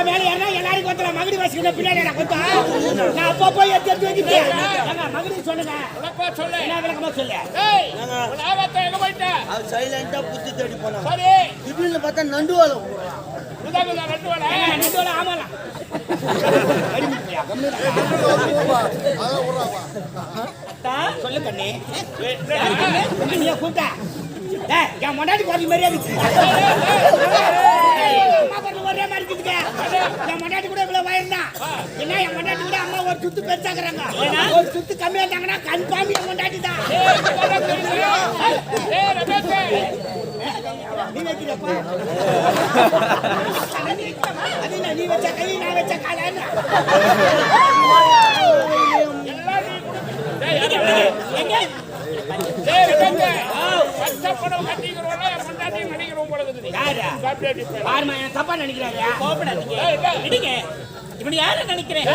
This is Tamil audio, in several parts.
மேல ஏன்னா எல்லாரும் கொத்தலாம் மகடி வாசிக்கிற பின்னாடி நான் அப்பா போய் எடுத்து வைக்கிட்டேன் மகடி சொல்லுங்க சொல்லு என்ன விளக்கமா சொல்லு எங்க போயிட்ட அது சைலண்டா புத்தி தேடி போனா சரி திடீர்னு பார்த்தா நண்டுவாலம் நண்டுவாலம் ஆமாலாம் சொல்லு கண்ணே கண்ணியா கூட்டா என் முன்னாடி போறது மாதிரியா இருக்கு அம்மா பண்ண ஒரே மாதிரி இருக்குதுங்க என் முன்னாடி கூட இவ்வளவு வயர்தான் என்ன என் முன்னாடி கூட அம்மா ஒரு சுத்து பெருசாக்குறாங்க ஒரு சுத்து கம்மியா இருந்தாங்கன்னா கன்ஃபார்ம் என் முன்னாடி தான் நீ வைக்கிறப்பா அது நீ வச்ச கை நான் வச்ச காலான்னு தப்பா நினைக்கிறாரு இப்படி யார நினைக்கிறேன்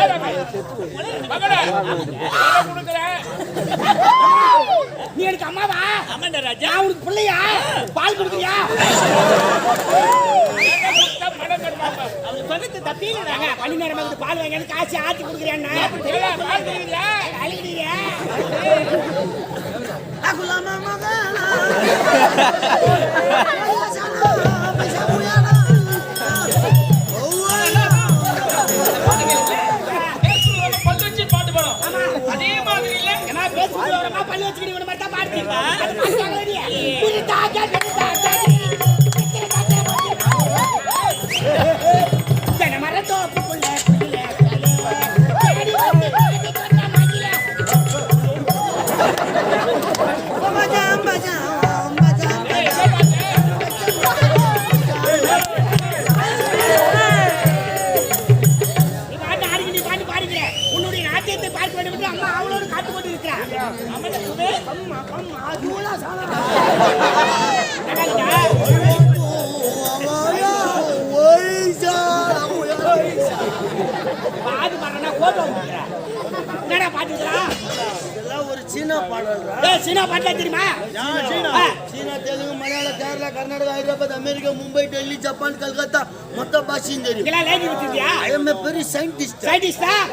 நீ எனக்கு அம்மாவா ஆமாண்டா ராஜா உனக்கு பிள்ளையா பால் கொடுக்குறியா அவனுக்கு தப்பிங்க பள்ளி நேரம் வந்து பால் வாங்கி காசு ஆத்தி கொடுக்குறியா அழுகிறீங்க பள்ளி வச்சுக்கிட்டு மாதிரி தான் பாடுறீங்க சீனா பாட்டா தெரியுமா சீனா தெலுங்கு மலையாளம் கேரளா கர்நாடகா ஹைதராபாத் அமெரிக்கா மும்பை டெல்லி ஜப்பான் கல்கத்தா மொத்த பாஷையும் தெரியும் I am a very scientist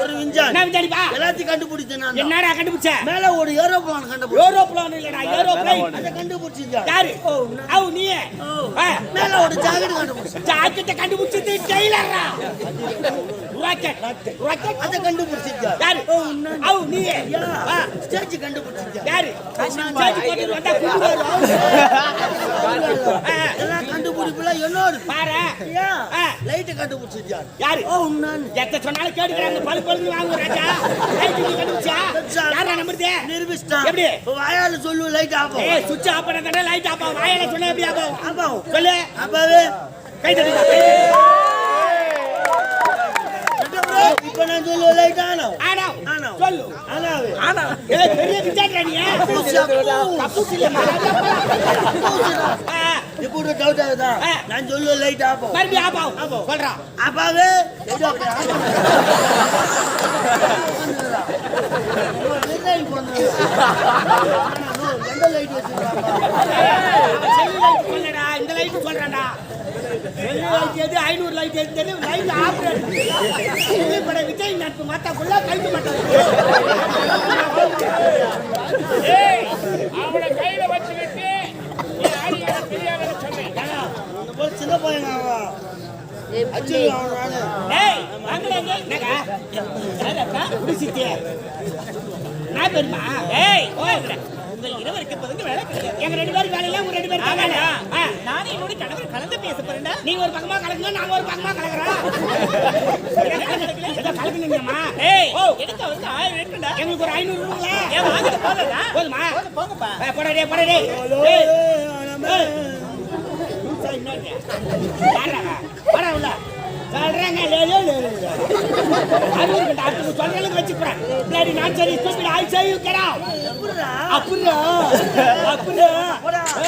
ஒரு விஞ்ஞானி என்ன விஞ்ஞானிப்பா எல்லாத்தையும் கண்டுபிடிச்சேன் நான் என்னடா கண்டுபிடிச்ச மேல ஒரு ஏரோப்ளேன் கண்டுபிடிச்சேன் ஏரோப்ளேன் இல்லடா ஏரோப்ளேன் அத கண்டுபிடிச்சீங்க யாரு அவ் நீ மேல ஒரு ஜாக்கெட் கண்டுபிடிச்சேன் ஜாக்கெட் கண்டுபிடிச்சது டெய்லரா ராக்கெட் அத கண்டுபிடிச்சீங்க யாரு அவ் நீ ஸ்டேஜ் கண்டுபிடிச்சீங்க யாரு ஸ்டேஜ் போட்டு வந்தா குடுறாரு எல்லாம் கண்டுபிடிப்புல என்னோடு பாரு லைட் கண்டுபிடிச்சீங்க யாரு நான் எத்த சொன்னாலும் கேட்கறாங்க பல்பல்னு வாங்கு ராஜா லைட் கண்டுபிடிச்சா யாரா நம்புறதே நிரூபிச்சா எப்படி வாயால சொல்லு லைட் ஆஃப் ஏய் சுவிட்ச் ஆஃப் பண்ணதா லைட் ஆஃப் வாயால சொன்னா எப்படி ஆஃப் சொல்லு அப்பவே கை தட்டி இப்ப நான் சொல்லு லைட் ஆனா சொல்லு ஆனா ஏய் பெரிய விசாரா நீ கப்புசில இப்போ டவுட் ஆகுதா நான் சொல்லு லைட் ஆஃப் மறுபடி ஆஃப் சொல்றா ஆஃபாவே எந்த லைட் வச்சிருக்காங்க செல்லு லைட் சொல்லடா இந்த லைட் சொல்றடா செல்லு லைட் எது 500 லைட் எது தெரியும் லைட் ஆஃப் இது பட விஜய் நட்பு மாத்தா ஃபுல்லா கைது மாட்டாங்க ஏய் அவளை கையில வச்சிட்டு நீ ஆடியா தெரியாதன்னு சொன்னேன் அந்த போல சின்ன பையன் அவன் அச்சு அவன் ஏய் வாங்கலங்க என்னடா யாரப்பா குடிச்சிட்டே நான் பெருமா ஏய் ஓடுற உங்கள் இருவருக்கு பதங்க வேலை கிடையாது எங்க ரெண்டு பேருக்கு வேலை இல்ல உங்க ரெண்டு பேருக்கு வேலை நானே என்னோட கணவர் கலந்து பேச போறேன்டா நீங்க ஒரு பக்கமா கலக்குங்க நாங்க ஒரு பக்கமா கலக்குறோம் ஏதோ கலக்குனீங்கம்மா ஏய் எடுத்து வந்து 1000 ரூபாய்டா எங்களுக்கு ஒரு 500 ரூபாய்ல ஏன் வாங்கிட்டு போறடா போதுமா போங்கப்பா போடடே ஏய் யாரா வர உள்ள சொல்றாங்க அது சொல்றதுக்கு வச்சுக்கிறேன் பின்னாடி நான் சரி stupid I say you get out அப்புறா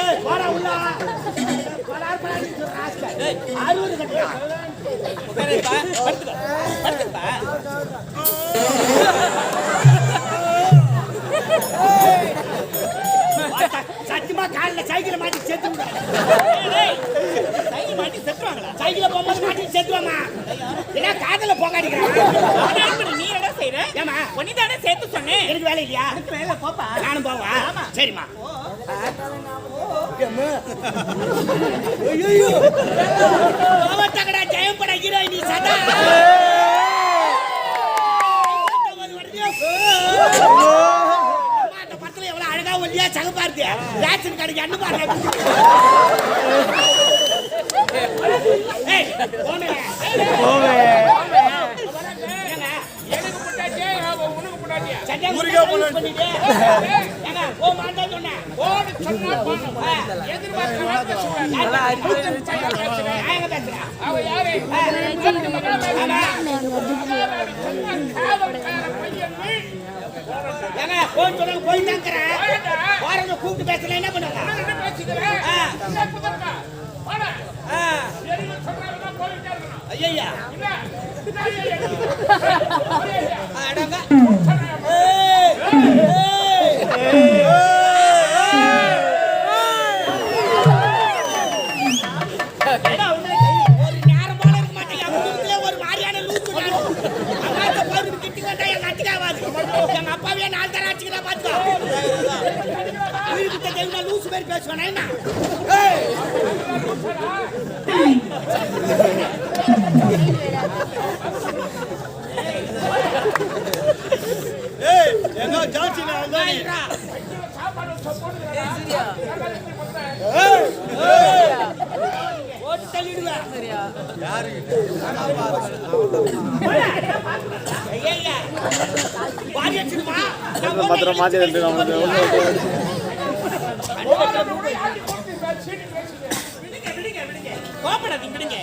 ஏய் வர உள்ள வரார் பண்ணி ராஸ்கா ஏய் 60 கட்டியா உட்காருப்பா படுத்துப்பா சத்தியமா கால்ல சைக்கிள் மாட்டி செத்து விடு ஏய் சைக்கிள் மாட்டி செத்துவாங்களா சைக்கிள் போக செத்துவாமா என்ன காதல போகாடிக்கிறான் நீ என்ன செய்யற ஏமா ஒன்னிதானே சேர்த்து சொன்னேன் எனக்கு வேலை இல்லையா எனக்கு வேலை போப்பா நானும் போவா சரிம்மா ஐயோ தகடா ஜெயம் பட ஹீரோயினி சதா அந்த படத்துல எவ்வளவு அழகா ஒல்லியா சகப்பா இருக்கு ரேஷன் கடைக்கு அண்ணு பாரு கூப்பிட்டு பேசல என்ன பண்ணுவாங்க ஐயா எங்க அப்பாவே 4 தர ஆச்சுக்கிறா பாத்துக்கோ வீட்டுக்கு தெரியுமா லூசு பேர் பேசுவானா என்ன ஏய் எங்க ஜான்சினா வந்தானே சாப்பாடு ஓட்டு தள்ளிடுவா சரியா யாரு ஐயா பாடி வச்சிருமா மாத்திரம் மாத்தி வந்து கோபப்படாதீங்க விடுங்க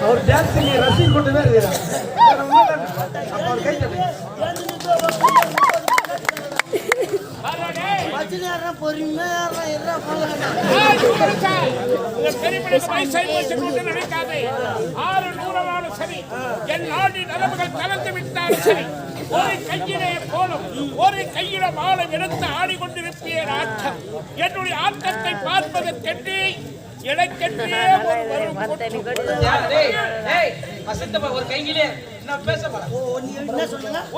और डांस के लिए रस्सी को दे रहा और कहीं चले மச்சினாரா பொறுமையாரா எறா போலடா இந்த பெரியபடி பைசை வச்சு கொண்டு நினைக்காதே 600 சரி என் நாடி நரம்புகள் கலந்து விட்டாலும் சரி ஒரு கையிலே கோலம் ஒரு கையில மாலை எடுத்து ஆடிக்கொண்டிருப்பேன் ஆட்டம். என்னுடைய ஆட்டத்தை பார்ப்பதற்கென்று எனக்கென்றே ஒரு கையிலே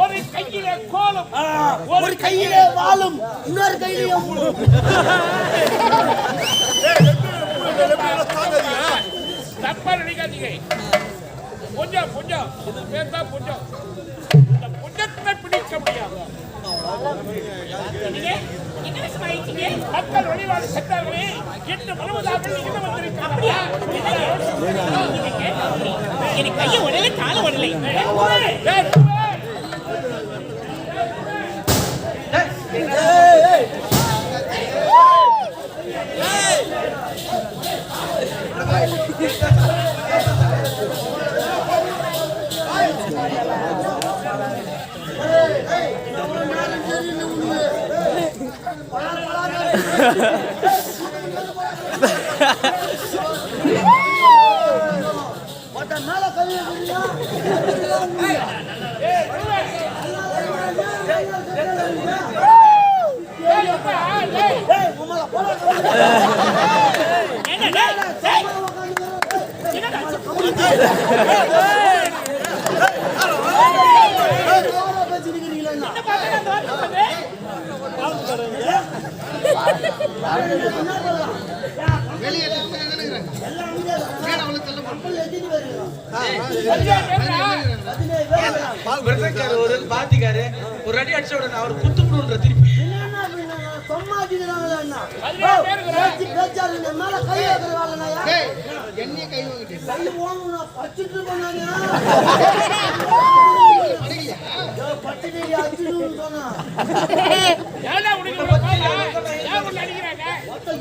ஒரு கையிலே கோலம் ஒரு கையிலே வாழும் இன்னொரு கையிலே தப்பா நினைக்காதீங்க. கொஞ்சம் கொஞ்சம் இது பேர் தான் கொஞ்சம். இந்த புஜத்தை பிடிக்க முடியாது. மக்கள் வழிபாடு சென்றார்களே என்று முழுவதாக இருந்து வந்திருக்கிறார்களா? எனக்கு கையை உடலை கால உடலை பாத்திக்காரு ஒரு அடி அடிச்ச உடனே அவர் குத்துப்படுன்ற திருப்பி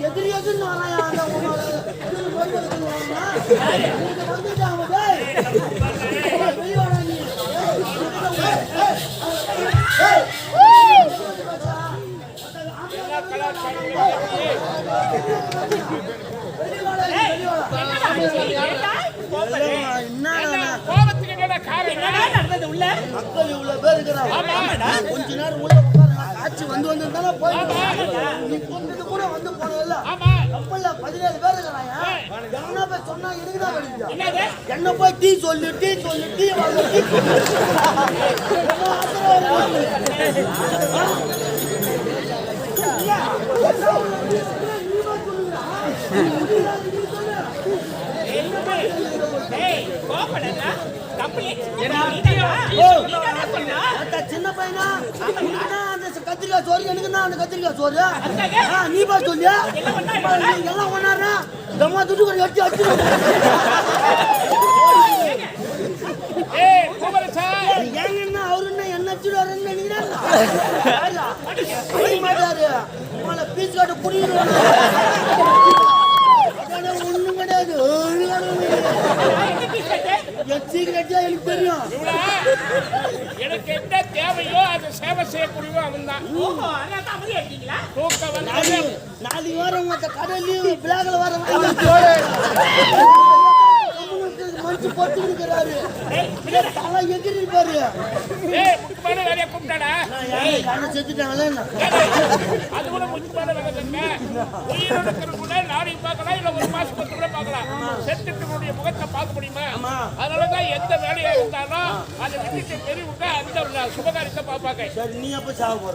எதிரி எதிர்னு கொஞ்ச நேரம் உள்ள காட்சி வந்து வந்து கூட வந்து போனதில்ல. கப்பல்ல 17 பேர் இருக்கிறாங்க. என்ன போய் சொன்னா எனக்குதான் படிக்க என்ன போய் டீ சொல்லு டீ சொல்லு டீ சின்ன பையனா அந்த கத்திரிக்காய் சோறு எனக்கு அந்த கத்திரிக்காய் சோறு நீ பா சொல்லியா எல்லாம் ஒன்னாரா தம்மா துட்டு ஒரு எட்டி அடிச்சு ஏங்கன்னா அவரு என்ன அடிச்சுடுவாருன்னு நினைக்கிறேன் மாட்டாரு பீஸ் காட்ட புரியுது ஒண்ணும் கிடையாது எனக்கு தெரியும். எனக்கு என்ன தேவையோ அதை சேவை செய்யக்கூடியவோ அவன் தான். நாளைக்கு வாரம் மற்ற கடலையும் பிளாக்ல வர மனுஷன் போட்டு இருக்கிறாரு தலை எகிரி இருப்பாரு. முக்கியமான வேலையை கூப்பிட்டாடா செத்துட்டாங்களே அது கூட முக்கியமான வேலை தாங்க. உயிரோடு இருக்கிற நாளைக்கு பார்க்கலாம் இல்ல ஒரு மாசம் பத்து கூட பார்க்கலாம். செத்துட்டு முகத்தை பார்க்க முடியுமா? அதனாலதான் எந்த வேலையா இருந்தாலும் அதை விட்டுட்டு பெரிய விட்டா அந்த சுபகாரியத்தை பார்ப்பாங்க. சரி நீ அப்ப சாக போற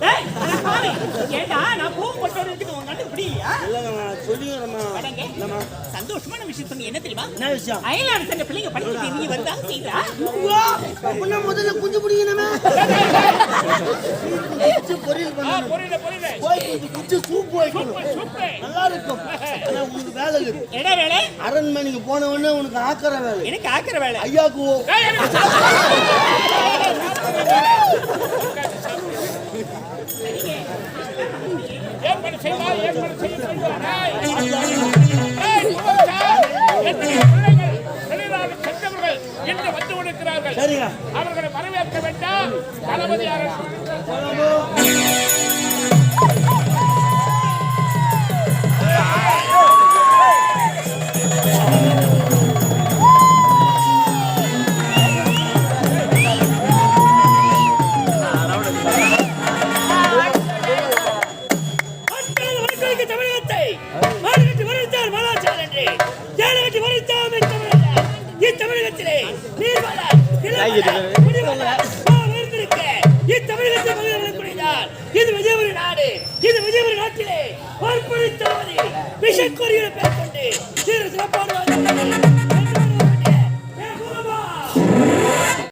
சந்தோஷமான விஷயம் சொன்னீங்க. என்ன தெரியுமா? என்ன விஷயம்? அயலான சங்க பிள்ளைங்க படிக்கிட்டு நீங்க வருதா செய்யறா முதல்ல குஞ்சு பிடிக்கணுமே பொரியல் குஞ்சு சூப் நல்லா இருக்கும். உனக்கு வேலை இருக்கு. என்ன வேலை? அரண்மனைக்கு போன உடனே உனக்கு ஆக்கிற வேலை. எனக்கு ஆக்கிற வேலை? ஐயாக்கு அவர்களை வரவேற்க வேண்டாம். தளபதி அரசு இத்தமிழகத்தில் மகிழ்ச்சியார் இது விஜயபுரி நாடு. இது விஜயபுரி நாட்டிலே பார்ப்பனை தளபதி விஷக்கொடியை பேர்கொண்டு சிறப்பாடு